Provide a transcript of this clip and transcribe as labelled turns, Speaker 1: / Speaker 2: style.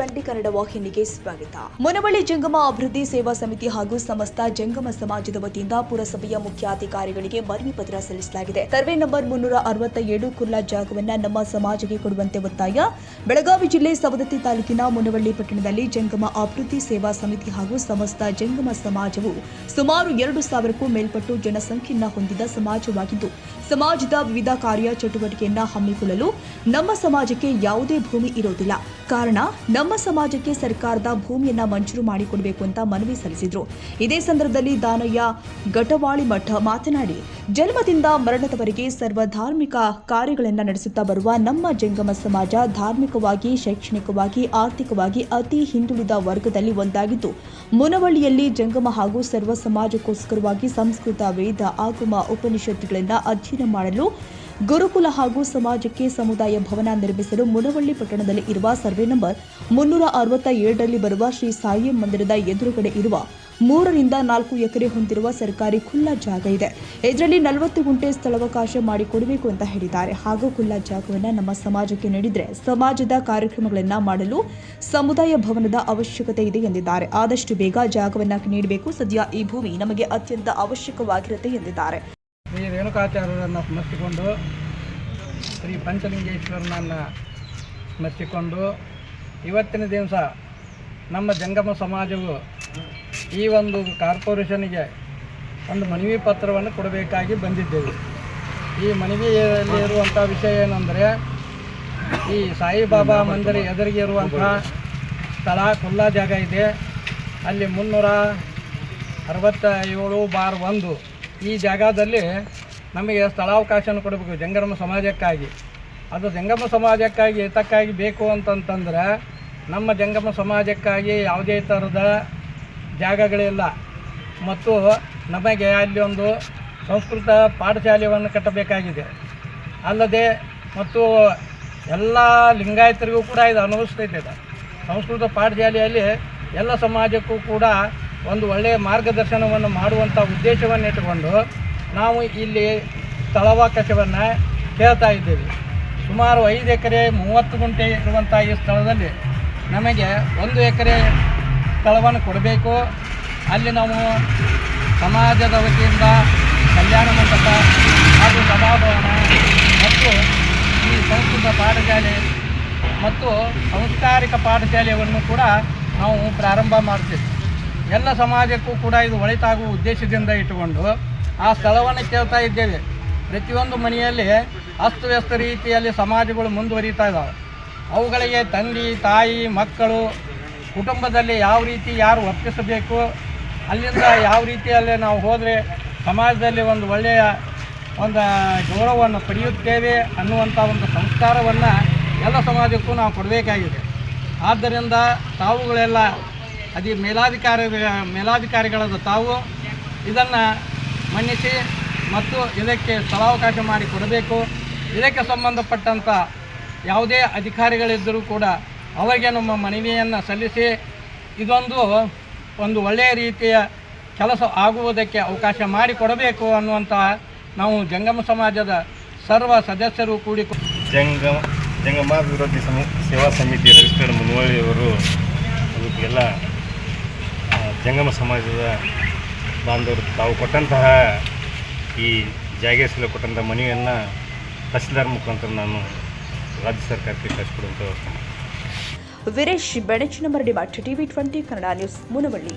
Speaker 1: ಟಿವಿ20 ಕನ್ನಡ ವಾಹಿನಿಗೆ ಸ್ವಾಗತ. ಮುನವಳ್ಳಿ ಜಂಗಮ ಅಭಿವೃದ್ಧಿ ಸೇವಾ ಸಮಿತಿ ಹಾಗೂ ಸಮಸ್ತ ಜಂಗಮ ಸಮಾಜದ ವತಿಯಿಂದ ಪುರಸಭೆಯ ಮುಖ್ಯಾಧಿಕಾರಿಗಳಿಗೆ ಮನವಿ ಪತ್ರ ಸಲ್ಲಿಸಲಾಗಿದೆ. ಸರ್ವೆ ನಂಬರ್ 367 ಖುಲ್ಲಾ ಜಾಗವನ್ನು ನಮ್ಮ ಸಮಾಜಕ್ಕೆ ಕೊಡುವಂತೆ ಒತ್ತಾಯ. ಬೆಳಗಾವಿ ಜಿಲ್ಲೆ ಸವದತ್ತಿ ತಾಲೂಕಿನ ಮುನವಳ್ಳಿ ಪಟ್ಟಣದಲ್ಲಿ ಜಂಗಮ ಅಭಿವೃದ್ಧಿ ಸೇವಾ ಸಮಿತಿ ಹಾಗೂ ಸಮಸ್ತ ಜಂಗಮ ಸಮಾಜವು ಸುಮಾರು 2,000ಕ್ಕೂ ಮೇಲ್ಪಟ್ಟು ಜನಸಂಖ್ಯೆಯನ್ನು ಹೊಂದಿದ ಸಮಾಜವಾಗಿದ್ದು, ಸಮಾಜದ ವಿವಿಧ ಕಾರ್ಯ ಚಟುವಟಿಕೆಯನ್ನು ಹಮ್ಮಿಕೊಳ್ಳಲು ನಮ್ಮ ಸಮಾಜಕ್ಕೆ ಯಾವುದೇ ಭೂಮಿ ಇರೋದಿಲ್ಲ. ಕಾರಣ ನಮ್ಮ ಸಮಾಜಕ್ಕೆ ಸರ್ಕಾರದ ಭೂಮಿಯನ್ನ ಮಂಜೂರು ಮಾಡಿಕೊಡಬೇಕು ಅಂತ ಮನವಿ ಸಲ್ಲಿಸಿದ್ರು. ಇದೇ ಸಂದರ್ಭದಲ್ಲಿ ದಾನಯ್ಯ ಗಟವಾಳಿ ಮಠ ಮಾತನಾಡಿ, ಜನ್ಮದಿಂದ ಮರಣದವರೆಗೆ ಸರ್ವಧಾರ್ಮಿಕ ಕಾರ್ಯಗಳನ್ನು ನಡೆಸುತ್ತಾ ಬರುವ ನಮ್ಮ ಜಂಗಮ ಸಮಾಜ ಧಾರ್ಮಿಕವಾಗಿ, ಶೈಕ್ಷಣಿಕವಾಗಿ, ಆರ್ಥಿಕವಾಗಿ ಅತಿ ಹಿಂದುಳಿದ ವರ್ಗದಲ್ಲಿ ಒಂದಾಗಿದ್ದು, ಮುನವಳ್ಳಿಯಲ್ಲಿ ಜಂಗಮ ಹಾಗೂ ಸರ್ವ ಸಮಾಜಕ್ಕೋಸ್ಕರವಾಗಿ ಸಂಸ್ಕೃತ, ವೇದ, ಆಗಮ, ಉಪನಿಷತ್ತುಗಳನ್ನು ಅಧ್ಯಯನ ಮಾಡಲು ಗುರುಕುಲ ಹಾಗೂ ಸಮಾಜಕ್ಕೆ ಸಮುದಾಯ ಭವನ ನಿರ್ಮಿಸಲು ಮುನವಳ್ಳಿ ಪಟ್ಟಣದಲ್ಲಿ ಇರುವ ಸರ್ವೆ ನಂಬರ್ 367ರಲ್ಲಿ ಬರುವ ಶ್ರೀ ಸಾಯಿ ಮಂದಿರದ ಎದುರುಗಡೆ ಇರುವ 3 ರಿಂದ 4 ಎಕರೆ ಹೊಂದಿರುವ ಸರ್ಕಾರಿ ಖುಲ್ಲಾ ಜಾಗ ಇದೆ. ಇದರಲ್ಲಿ 40 ಗುಂಟೆ ಸ್ಥಳಾವಕಾಶ ಮಾಡಿಕೊಡಬೇಕು ಅಂತ ಹೇಳಿದ್ದಾರೆ. ಹಾಗೂ ಖುಲ್ಲಾ ಜಾಗವನ್ನು ನಮ್ಮ ಸಮಾಜಕ್ಕೆ ನೀಡಿದರೆ ಸಮಾಜದ ಕಾರ್ಯಕ್ರಮಗಳನ್ನು ಮಾಡಲು ಸಮುದಾಯ ಭವನದ ಅವಶ್ಯಕತೆ ಇದೆ ಎಂದಿದ್ದಾರೆ. ಆದಷ್ಟು ಬೇಗ ಜಾಗವನ್ನು ನೀಡಬೇಕು. ಸದ್ಯ ಈ ಭೂಮಿ ನಮಗೆ ಅತ್ಯಂತ ಅವಶ್ಯಕವಾಗಿರುತ್ತೆ ಎಂದಿದ್ದಾರೆ.
Speaker 2: ಶ್ರೀ ರೇಣುಕಾಚಾರ್ಯರನ್ನು ಸ್ಮರಿಸಿಕೊಂಡು, ಶ್ರೀ ಪಂಚಲಿಂಗೇಶ್ವರನನ್ನು ಸ್ಮರಿಸಿಕೊಂಡು, ಇವತ್ತಿನ ದಿವಸ ನಮ್ಮ ಜಂಗಮ ಸಮಾಜವು ಈ ಒಂದು ಕಾರ್ಪೊರೇಷನ್ಗೆ ಒಂದು ಮನವಿ ಪತ್ರವನ್ನು ಕೊಡಬೇಕಾಗಿ ಬಂದಿದ್ದೇವೆ. ಈ ಮನವಿಯಲ್ಲಿ ಇರುವಂಥ ವಿಷಯ ಏನಂದರೆ, ಈ ಸಾಯಿಬಾಬಾ ಮಂದಿರ ಎದುರಿಗೆ ಇರುವಂತಹ ಸ್ಥಳ ಖುಲ್ಲಾ ಜಾಗ ಇದೆ. ಅಲ್ಲಿ 367/1 ಈ ಜಾಗದಲ್ಲಿ ನಮಗೆ ಸ್ಥಳಾವಕಾಶವನ್ನು ಕೊಡಬೇಕು ಜಂಗಮ ಸಮಾಜಕ್ಕಾಗಿ. ಅದು ಜಂಗಮ ಸಮಾಜಕ್ಕಾಗಿ ಏತಕ್ಕಾಗಿ ಬೇಕು ಅಂತಂತಂದರೆ, ನಮ್ಮ ಜಂಗಮ ಸಮಾಜಕ್ಕಾಗಿ ಯಾವುದೇ ಥರದ ಜಾಗಗಳಿಲ್ಲ ಮತ್ತು ನಮಗೆ ಅಲ್ಲಿ ಒಂದು ಸಂಸ್ಕೃತ ಪಾಠಶಾಲೆಯನ್ನು ಕಟ್ಟಬೇಕಾಗಿದೆ. ಅಲ್ಲದೆ ಮತ್ತು ಎಲ್ಲ ಲಿಂಗಾಯತರಿಗೂ ಕೂಡ ಇದು ಅನುಭವಿಸ್ತೈತೆ. ಸಂಸ್ಕೃತ ಪಾಠಶಾಲೆಯಲ್ಲಿ ಎಲ್ಲ ಸಮಾಜಕ್ಕೂ ಕೂಡ ಒಂದು ಒಳ್ಳೆಯ ಮಾರ್ಗದರ್ಶನವನ್ನು ಮಾಡುವಂಥ ಉದ್ದೇಶವನ್ನು ಇಟ್ಟುಕೊಂಡು ನಾವು ಇಲ್ಲಿ ಸ್ಥಳಾವಕಾಶವನ್ನು ಕೇಳ್ತಾ ಇದ್ದೇವೆ. ಸುಮಾರು 5 ಎಕರೆ 30 ಗುಂಟೆ ಇರುವಂಥ ಈ ಸ್ಥಳದಲ್ಲಿ ನಮಗೆ 1 ಎಕರೆ ಸ್ಥಳವನ್ನು ಕೊಡಬೇಕು. ಅಲ್ಲಿ ನಾವು ಸಮಾಜದ ವತಿಯಿಂದ ಕಲ್ಯಾಣ ಮಂಟಪ ಹಾಗೂ ಸಭಾಭವನ ಮತ್ತು ಈ ಸಂಸ್ಕೃತ ಪಾಠಶಾಲೆ ಮತ್ತು ಸಾಂಸ್ಕಾರಿಕ ಪಾಠಶಾಲೆಯನ್ನು ಕೂಡ ನಾವು ಪ್ರಾರಂಭ ಮಾಡ್ತೀವಿ. ಎಲ್ಲ ಸಮಾಜಕ್ಕೂ ಕೂಡ ಇದು ಒಳಿತಾಗುವ ಉದ್ದೇಶದಿಂದ ಇಟ್ಟುಕೊಂಡು ಆ ಸ್ಥಳವನ್ನು ಕೇಳ್ತಾ ಇದ್ದೇವೆ. ಪ್ರತಿಯೊಂದು ಮನೆಯಲ್ಲಿ ಅಸ್ತವ್ಯಸ್ತ ರೀತಿಯಲ್ಲಿ ಸಮಾಜಗಳು ಮುಂದುವರಿತಾ ಇದ್ದಾವೆ. ಅವುಗಳಿಗೆ ತಂದೆ ತಾಯಿ ಮಕ್ಕಳು ಕುಟುಂಬದಲ್ಲಿ ಯಾವ ರೀತಿ ಯಾರು ವರ್ತಿಸಬೇಕು, ಅಲ್ಲಿಂದ ಯಾವ ರೀತಿಯಲ್ಲಿ ನಾವು ಹೋದರೆ ಸಮಾಜದಲ್ಲಿ ಒಂದು ಒಳ್ಳೆಯ ಒಂದು ಗೌರವವನ್ನು ಪಡೆಯುತ್ತೇವೆ ಅನ್ನುವಂಥ ಒಂದು ಸಂಸ್ಕಾರವನ್ನು ಎಲ್ಲ ಸಮಾಜಕ್ಕೂ ನಾವು ಕೊಡಬೇಕಾಗಿದೆ. ಆದ್ದರಿಂದ ತಾವುಗಳೆಲ್ಲ ಮೇಲಾಧಿಕಾರಿಗಳಾದ ತಾವು ಇದನ್ನು ಮನ್ನಿಸಿ ಮತ್ತು ಇದಕ್ಕೆ ಸ್ಥಳಾವಕಾಶ ಮಾಡಿ ಕೊಡಬೇಕು. ಇದಕ್ಕೆ ಸಂಬಂಧಪಟ್ಟಂಥ ಯಾವುದೇ ಅಧಿಕಾರಿಗಳಿದ್ದರೂ ಕೂಡ ಅವರಿಗೆ ನಮ್ಮ ಮನವಿಯನ್ನು ಸಲ್ಲಿಸಿ ಒಂದು ಒಳ್ಳೆಯ ರೀತಿಯ ಕೆಲಸ ಆಗುವುದಕ್ಕೆ ಅವಕಾಶ ಮಾಡಿಕೊಡಬೇಕು ಅನ್ನುವಂಥ ನಾವು ಜಂಗಮ ಸಮಾಜದ ಸರ್ವ ಸದಸ್ಯರು ಕೂಡಿ
Speaker 3: ಜಂಗಮಾಭಿವೃದ್ಧಿ ಸೇವಾ ಸಮಿತಿ ರಿಜಿಸ್ಟರ್ಡ್ ಮುನವಳ್ಳಿಯವರು ಅದಕ್ಕೆಲ್ಲ ಜಂಗಮ ಸಮಾಜದ ಬಾಂಧವರು ತಾವು ಕೊಟ್ಟಂತಹ ಈ ಜಾಗೆ ಸಲ ಕೊಟ್ಟಂಥ ಮನವಿಯನ್ನು ತಹಸೀಲ್ದಾರ್ ಮುಖಾಂತರ ನಾನು ರಾಜ್ಯ ಸರ್ಕಾರಕ್ಕೆ ಕಳಿಸಿಕೊಡುವಂಥ
Speaker 1: ವೀರೇಶ್ ಬೆಣಚಿನಮರಡಿ ಮಠ ಟಿವಿ20 ಕನ್ನಡ ನ್ಯೂಸ್ ಮುನವಳ್ಳಿ.